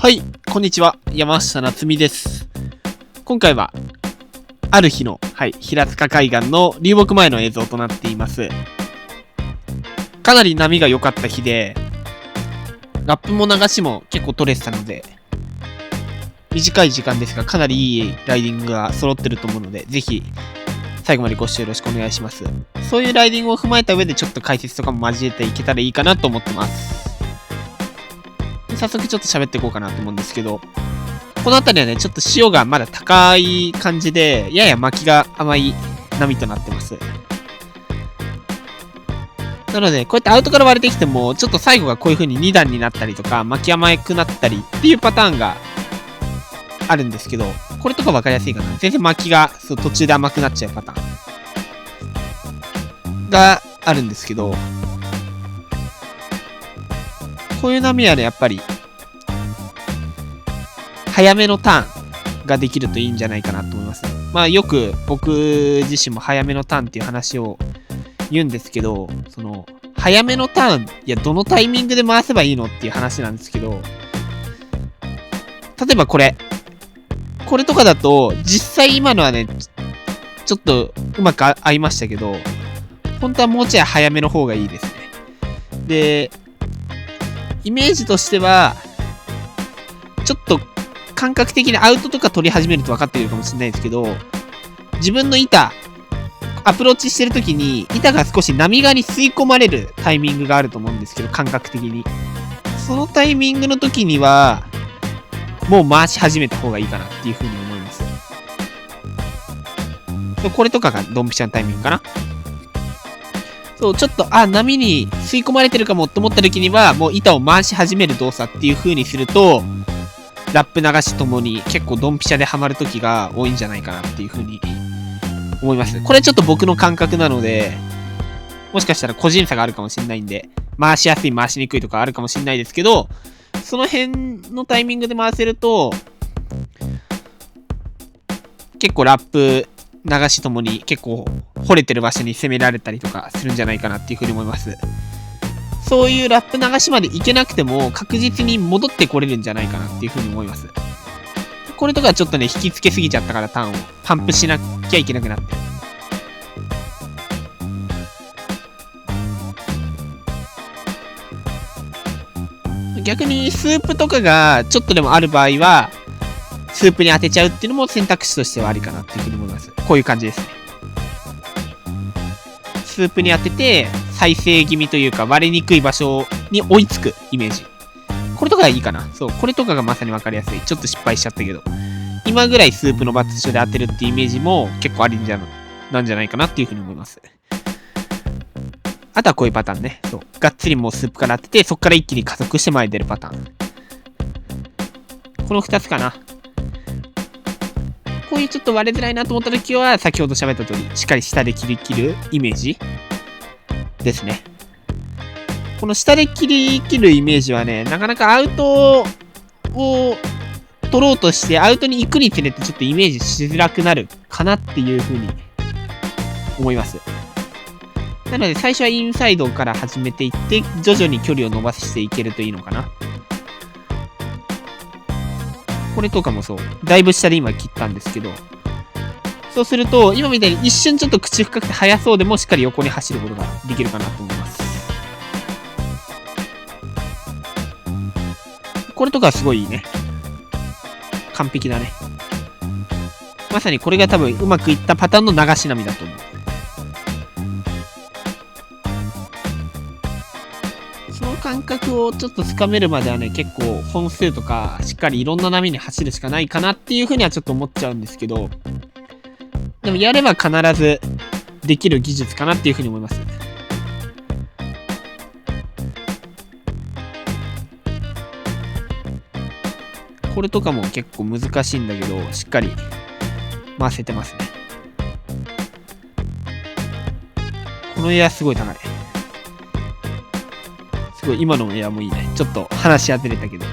はい、こんにちは。山下夏美です。今回は、ある日の、平塚海岸の流木前の映像となっています。かなり波が良かった日で、ラップも流しも結構取れてたので、短い時間ですが、かなりいいライディングが揃ってると思うので、ぜひ、最後までご視聴よろしくお願いします。そういうライディングを踏まえた上で、ちょっと解説とかも交えていけたらいいかなと思ってます。早速ちょっと喋っていこうかなと思うんですけど、この辺りはね、ちょっと潮がまだ高い感じで、やや巻きが甘い波となってます。なので、こうやってアウトから割れてきても、ちょっと最後がこういう風に2段になったりとか、巻き甘くなったりっていうパターンがあるんですけど、これとか分かりやすいかな。全然巻きが途中で甘くなっちゃうパターンがあるんですけど、こういう波はね、やっぱり、早めのターンができるといいんじゃないかなと思います。まあよく僕自身も早めのターンっていう話を言うんですけど、早めのターン、いや、どのタイミングで回せばいいのっていう話なんですけど、例えばこれとかだと、実際今のはね、ちょっとうまく合いましたけど、本当はもうちょい早めの方がいいですね。で、イメージとしては、ちょっと感覚的にアウトとか取り始めると分かっているかもしれないですけど、自分の板、アプローチしてるときに、板が少し波側に吸い込まれるタイミングがあると思うんですけど、感覚的に。そのタイミングの時には、もう回し始めた方がいいかなっていうふうに思います。これとかがドンピシャのタイミングかな。ちょっと、波に吸い込まれてるかもって思った時には、もう板を回し始める動作っていう風にすると、ラップ流しともに結構ドンピシャでハマる時が多いんじゃないかなっていう風に思います。これちょっと僕の感覚なので、もしかしたら個人差があるかもしれないんで、回しやすい回しにくいとかあるかもしれないですけど、その辺のタイミングで回せると、結構ラップ流しともに結構掘れてる場所に攻められたりとかするんじゃないかなっていうふうに思います。そういうラップ流しまでいけなくても確実に戻ってこれるんじゃないかなっていうふうに思います。これとかちょっとね、引きつけすぎちゃったからターンをパンプしなきゃいけなくなって。逆にスープとかがちょっとでもある場合は、スープに当てちゃうっていうのも選択肢としてはありかなっていうふうに思います。こういう感じですね。スープに当てて、再生気味というか割れにくい場所に追いつくイメージ。これとかがいいかな。これとかがまさに分かりやすい。ちょっと失敗しちゃったけど。今ぐらいスープの場所で当てるっていうイメージも結構ありなんじゃないかなっていうふうに思います。あとはこういうパターンね。がっつりもうスープから当てて、そこから一気に加速して前に出るパターン。この2つかな。こういうちょっと割れづらいなと思った時は、先ほど喋った通り、しっかり下で切るイメージですね。この下で切るイメージはね、なかなかアウトを取ろうとしてアウトに行くにつれてちょっとイメージしづらくなるかなっていうふうに思います。なので最初はインサイドから始めていって、徐々に距離を伸ばしていけるといいのかな。これとかもだいぶ下で今切ったんですけど、そうすると、今みたいに一瞬ちょっと口深くて速そうでもしっかり横に走ることができるかなと思います。これとかはすごいいいね。完璧だね。まさにこれが多分うまくいったパターンの流し波だと思う。その感覚をちょっとつかめるまではね、結構本数とかしっかりいろんな波に走るしかないかなっていうふうにはちょっと思っちゃうんですけど、でもやれば必ずできる技術かなっていうふうに思います。これとかも結構難しいんだけど、しっかり回せてますね。このエアすごい高い。すごい、今のエアもいいね。ちょっと話し当てれたけど。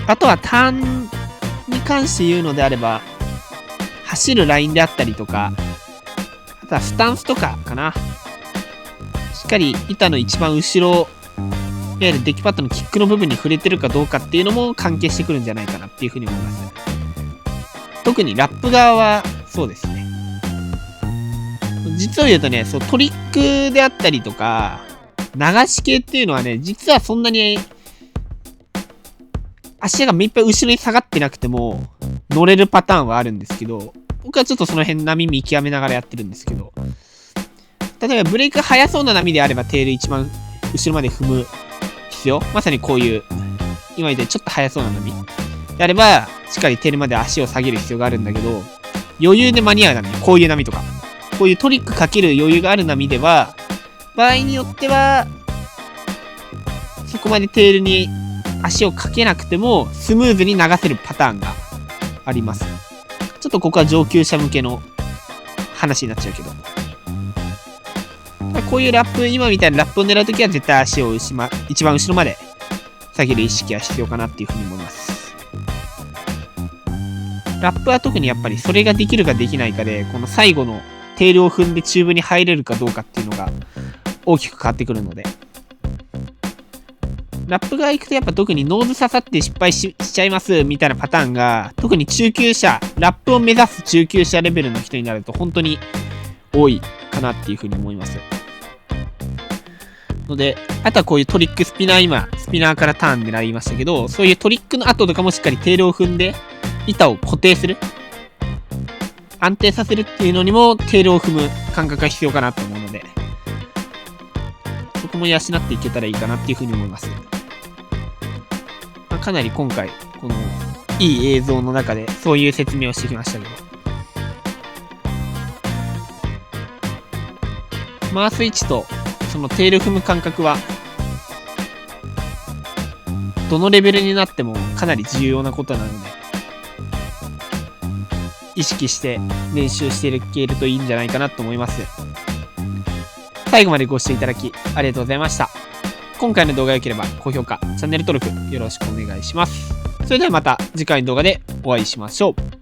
あとはターンに関して言うのであれば、走るラインであったりとか、あとはスタンスとかかな。しっかり板の一番後ろ、いわゆるデッキパッドのキックの部分に触れてるかどうかっていうのも関係してくるんじゃないかなっていうふうに思います。特にラップ側はそうですね。実を言うとね、そうトリックであったりとか、流し系っていうのはね、実はそんなに足が目いっぱい後ろに下がってなくても乗れるパターンはあるんですけど、僕はちょっとその辺波見極めながらやってるんですけど、例えばブレイク速そうな波であればテール一番後ろまで踏む必要、まさにこういう今言ったちょっと速そうな波であればしっかりテールまで足を下げる必要があるんだけど、余裕で間に合う波、こういう波とかこういうトリックかける余裕がある波では場合によってはそこまでテールに足をかけなくてもスムーズに流せるパターンがあります。ちょっとここは上級者向けの話になっちゃうけど、こういうラップ、今みたいなラップを狙うときは絶対足を一番後ろまで下げる意識が必要かなっていうふうに思います。ラップは特にやっぱりそれができるかできないかで、この最後のテールを踏んでチューブに入れるかどうかっていうのが大きく変わってくるので、ラップが行くとやっぱ特にノーズ刺さって失敗 しちゃいますみたいなパターンが特に中級者、ラップを目指す中級者レベルの人になると本当に多いかなっていうふうに思います。ので、あとはこういうトリックスピナー、今スピナーからターン狙いましたけど、そういうトリックの後とかもしっかりテールを踏んで板を固定する、安定させるっていうのにもテールを踏む感覚が必要かなと思うので、そこも養っていけたらいいかなっていうふうに思います。かなり今回このいい映像の中でそういう説明をしてきましたけど、回す位置とそのテール踏む感覚はどのレベルになってもかなり重要なことなので、意識して練習していけるといいんじゃないかなと思います。最後までご視聴いただきありがとうございました。今回の動画が良ければ高評価、チャンネル登録よろしくお願いします。それではまた次回の動画でお会いしましょう。